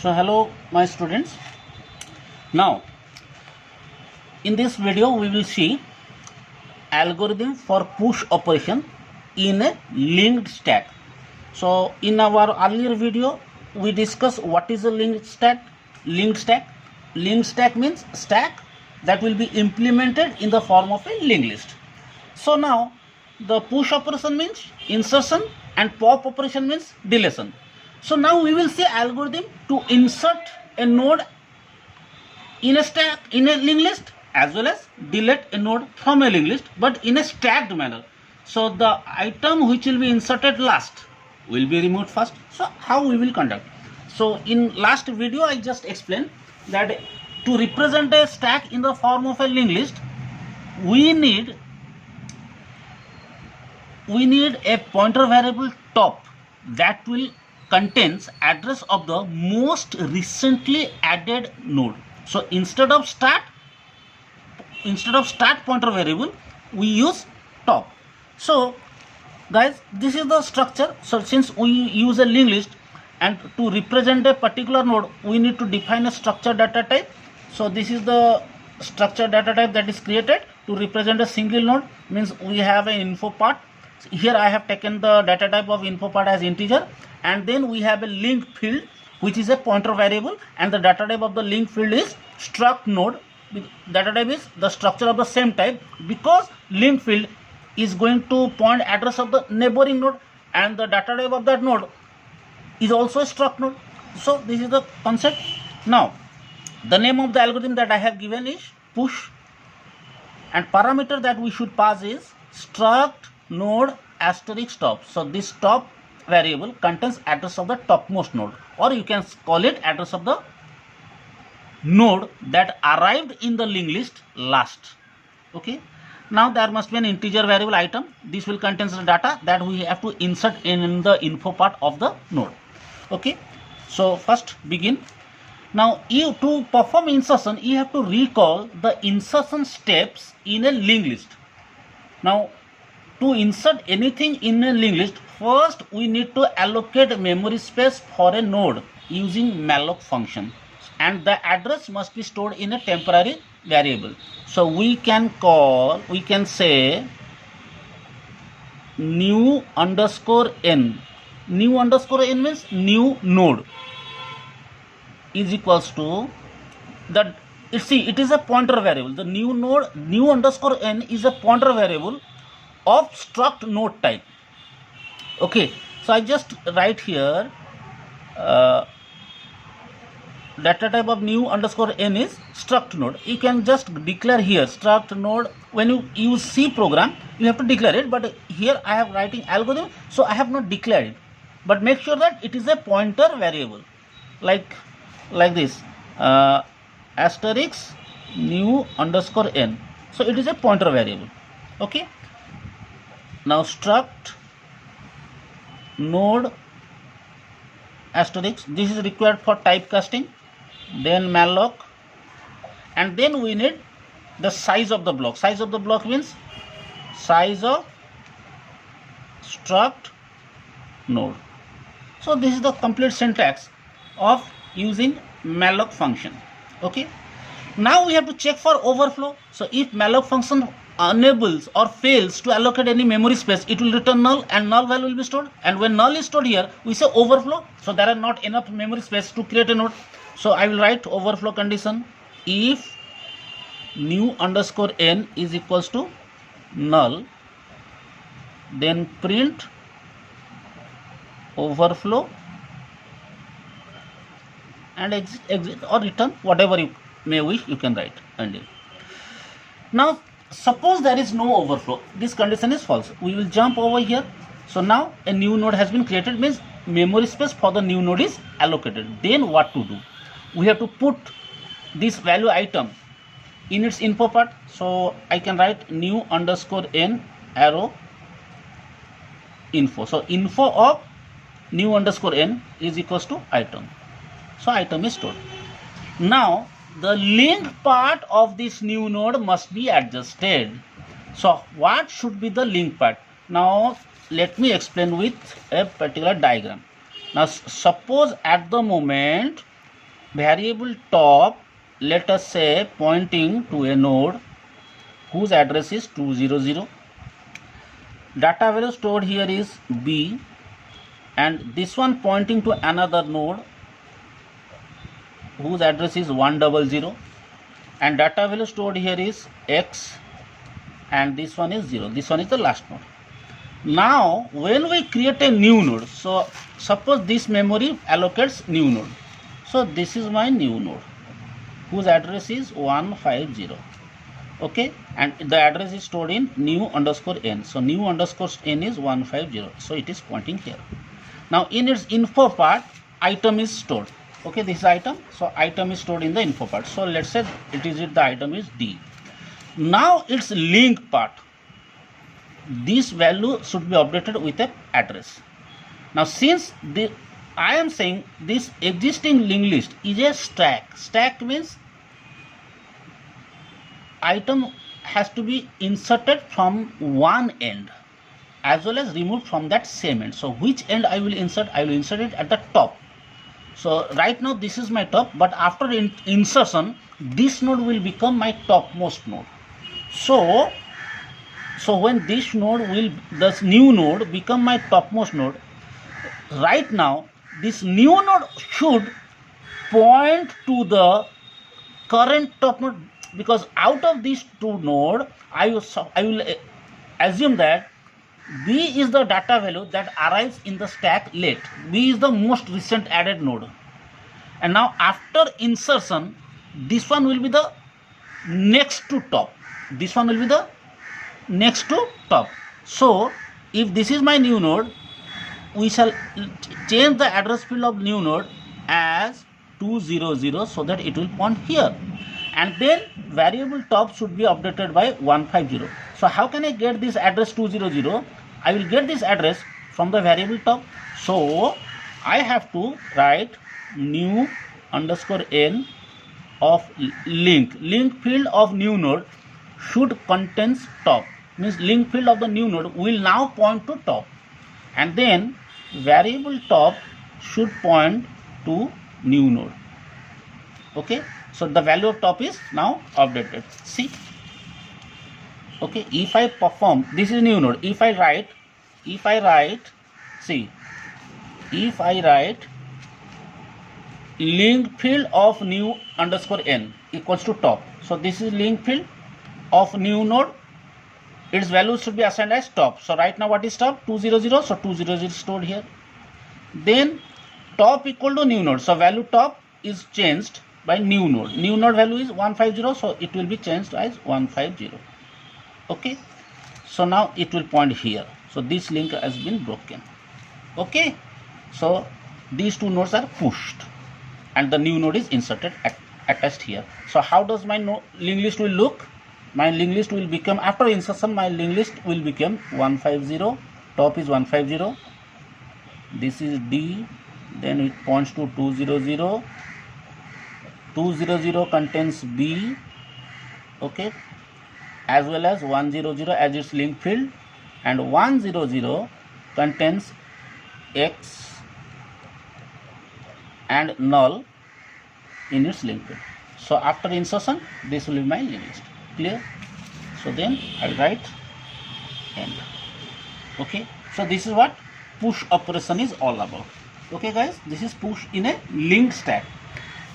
So hello my students. Now in this video we will see algorithm for push operation in a linked stack. So in our earlier video we discussed what is a linked stack. Linked stack means stack that will be implemented in the form of a linked list. So now the push operation means insertion and pop operation means deletion. So now we will see algorithm to insert a node in a stack in a linked list as well as delete a node from a linked list, but in a stacked manner. So the item which will be inserted last will be removed first. So how we will conduct? So in last video I just explained that to represent a stack in the form of a linked list, we need a pointer variable top that will contains address of the most recently added node. So instead of start pointer variable we use top. So guys, this is the structure. So since we use a linked list and to represent a particular node we need to define a structured data type. So this is the structured data type that is created to represent a single node. Means we have an info part. Here I have taken the data type of info part as integer, and then we have a link field which is a pointer variable, and the data type of the link field is struct node. Data type is the structure of the same type because link field is going to point address of the neighboring node, and the data type of that node is also a struct node. So this is the concept. Now the name of the algorithm that I have given is push, and parameter that we should pass is struct node asterisk top. So this top variable contains address of the topmost node, or you can call it address of the node that arrived in the linked list last. Okay, now there must be an integer variable item. This will contain the data that we have to insert in the info part of the node. Okay, so first begin. Now to perform insertion you have to recall the insertion steps in a linked list. Now to insert anything in a linked list, first we need to allocate memory space for a node using malloc function, and the address must be stored in a temporary variable. So we can say new underscore n. New underscore n means new node is equals to that. See, it is a pointer variable. The new node, new underscore n, is a pointer variable of struct node type. Okay, so I just write here data type of new underscore n is struct node. You can just declare here struct node. When you use C program you have to declare it, but here I have writing algorithm, so I have not declared it. But make sure that it is a pointer variable like this asterisk new underscore n. So it is a pointer variable. Okay, now struct node asterisk, this is required for typecasting, then malloc, and then we need the size of the block. Size of the block means size of struct node. So this is the complete syntax of using malloc function. Okay, now we have to check for overflow. So if malloc function enables or fails to allocate any memory space, it will return null, and null value will be stored. And when null is stored here, we say overflow. So there are not enough memory space to create a node. So I will write overflow condition if new underscore n is equals to null, then print overflow and exit or return, whatever you may wish you can write. And now suppose there is no overflow, this condition is false. We will jump over here. So now a new node has been created, means memory space for the new node is allocated. Then what to do? We have to put this value item in its info part. So I can write new underscore n arrow info. So info of new underscore n is equals to item. So item is stored. Now the link part of this new node must be adjusted. So what should be the link part? Now let me explain with a particular diagram. Now suppose at the moment variable top, let us say pointing to a node whose address is 200. Data value stored here is B, and this one pointing to another node whose address is 100, and data value stored here is X, and this one is 0. This one is the last node. Now when we create a new node, so suppose this memory allocates new node. So this is my new node whose address is 150. Okay, and the address is stored in new underscore n. So new underscore n is 150. So it is pointing here. Now in its info part, item is stored. Okay, this is item. So item is stored in the info part. So let's say the item is D. Now its link part, this value should be updated with an address. Now since I am saying this existing linked list is a stack. Stack means item has to be inserted from one end as well as removed from that same end. So which end I will insert? I will insert it at the top. So right now this is my top, but after insertion this node will become my topmost node. So when this new node become my topmost node, right now this new node should point to the current top node, because out of these two nodes I will assume that B is the data value that arrives in the stack late. B is the most recent added node, and now after insertion this one will be the next to top. This one will be the next to top. So if this is my new node, we shall change the address field of new node as 200 so that it will point here, and then variable top should be updated by 150. So how can I get this address 200? I will get this address from the variable top. So I have to write new underscore n of link field of new node should contains top, means link field of the new node will now point to top, and then variable top should point to new node. Okay, so the value of top is now updated. See, okay, if I perform, this is new node, if I write link field of new underscore n equals to top. So this is link field of new node, its value should be assigned as top. So right now what is top? 200. So 200 stored here. Then top equal to new node, so value top is changed by new node. New node value is 150, so it will be changed as 150. Okay, so now it will point here. So this link has been broken. Okay, so these two nodes are pushed and the new node is inserted attached here. So how does my linked list will look? My linked list will become, after insertion my linked list will become 150, top is 150, this is D, then it points to 200, 200 contains B, okay, as well as 100 as its link field, and 100 contains X and null in its link field. So after insertion this will be my linked list. Clear? So then I write end. Okay, so this is what push operation is all about. Okay guys, this is push in a linked stack.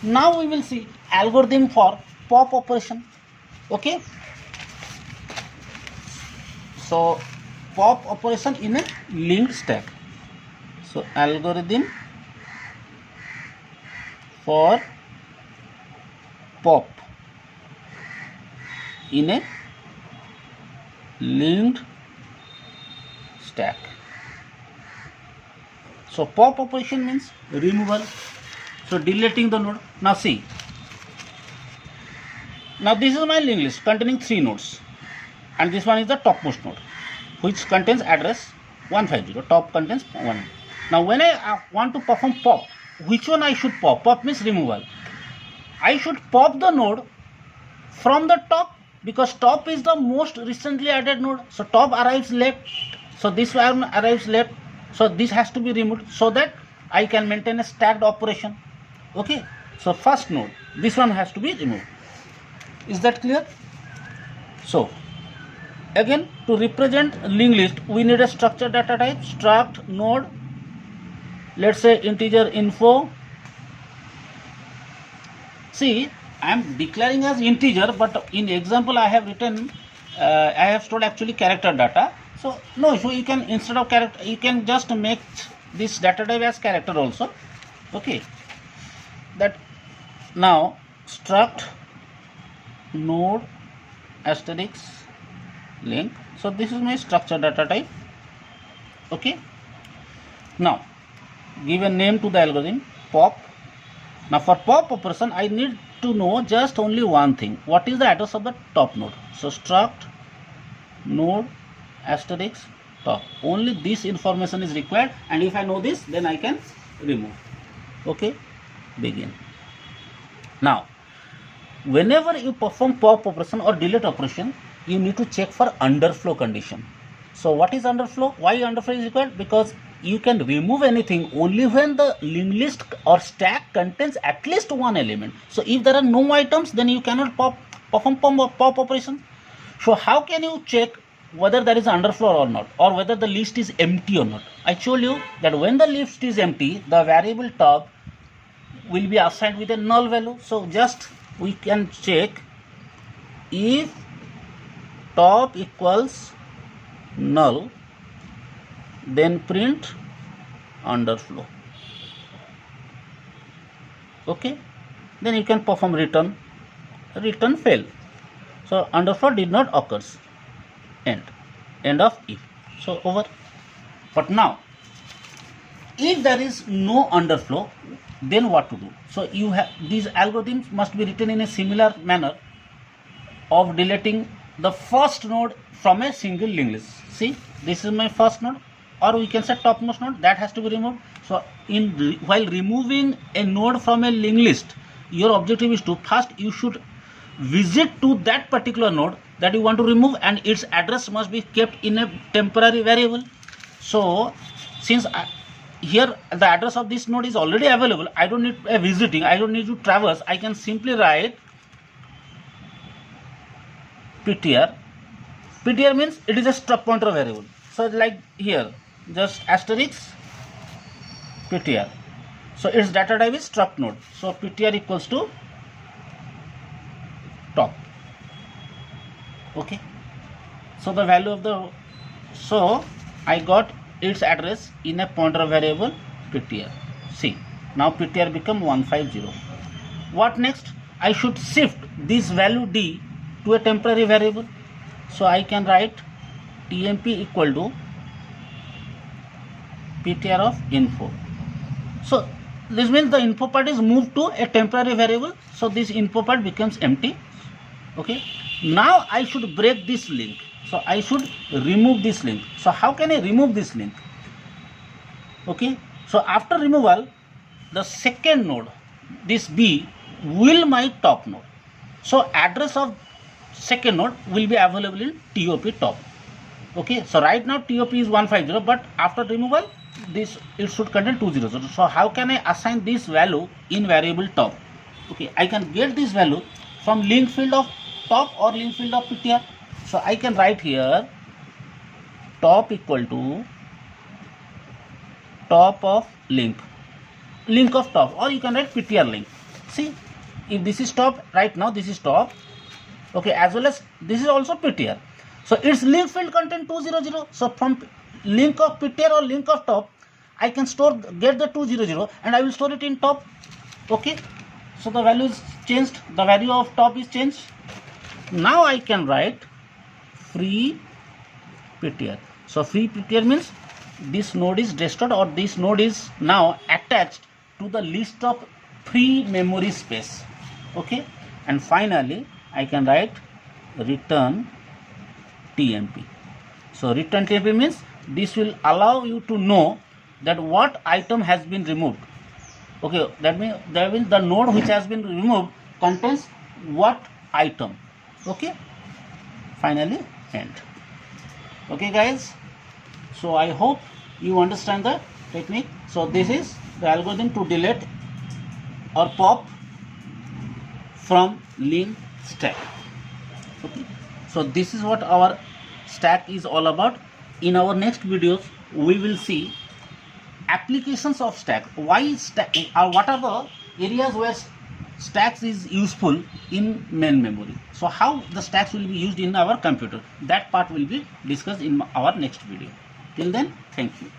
Now we will see algorithm for pop operation. Okay, so pop operation in a linked stack. So algorithm for pop in a linked stack. So pop operation means removal, so deleting the node. Now see, now this is my linked list containing 3 nodes, and this one is the topmost node which contains address 150, top contains 1. Now when I want to perform pop, which one I should pop? Pop means removal. I should pop the node from the top, because top is the most recently added node. So top arrives left, so this one arrives left, so this has to be removed so that I can maintain a stacked operation. Okay, So first node, this one has to be removed. Is that clear? So again, to represent linked list, we need a structured data type, struct node, let's say integer info. See, I am declaring as integer, but in example I have written, I have stored actually character data. So no issue, you can, instead of character, you can just make this data type as character also. Okay, that now struct node asterisk link. So this is my structured data type. Okay, now give a name to the algorithm, pop. Now for pop operation, I need to know just only one thing. What is the address of the top node? So struct node asterisk top. Only this information is required, and if I know this, then I can remove. Okay, begin. Now whenever you perform pop operation or delete operation, you need to check for underflow condition. So what is underflow? Why underflow is required? Because you can remove anything only when the linked list or stack contains at least one element. So if there are no items, then you cannot perform pop operation. So how can you check whether there is underflow or not, or whether the list is empty or not? I told you that when the list is empty, the variable top will be assigned with a null value. So just we can check if top equals null, then print underflow. Okay, then you can perform return fail. So underflow did not occur. End of if. So over. But now if there is no underflow, then what to do? So you have, these algorithms must be written in a similar manner of deleting the first node from a single linked list. See, this is my first node, or we can say topmost node, that has to be removed. So while removing a node from a linked list, your objective is to first you should visit to that particular node that you want to remove, and its address must be kept in a temporary variable. So since here the address of this node is already available, I don't need a visiting, I don't need to traverse. I can simply write ptr. Ptr means it is a struct pointer variable. So like here, just asterisk ptr. So its data type is struct node. So ptr equals to top. Okay, so the value of the, so I got its address in a pointer variable ptr. See, now ptr become 150. What next? I should shift this value d to a temporary variable. So I can write tmp equal to ptr of info. So this means the info part is moved to a temporary variable. So this info part becomes empty. Okay, now I should break this link. So I should remove this link. So how can I remove this link? Okay, so after removal, the second node, this b, will my top node. So address of second node will be available in top top. Okay, so right now top is 150, but after removal, this it should contain 200. So how can I assign this value in variable top? Okay, I can get this value from link field of top or link field of ptr. So I can write here top equal to top of link of top, or you can write ptr link. See, if this is top, right now this is top. Okay, as well as this is also ptr. So its link field contain 200. So from link of ptr or link of top, I can get the 200, and I will store it in top. Okay, so the value is changed, the value of top is changed. Now I can write free ptr. So free ptr means this node is destroyed, or this node is now attached to the list of free memory space. Okay, and finally I can write return tmp. So return tmp means this will allow you to know that what item has been removed. Okay, that means the node which has been removed contains what item. Okay, finally end. Okay guys, so I hope you understand the technique. So this is the algorithm to delete or pop from lean stack. Okay, so this is what our stack is all about. In our next videos we will see applications of stack, why stack, or what are the areas where stacks is useful in main memory. So how the stacks will be used in our computer, that part will be discussed in our next video. Till then, thank you.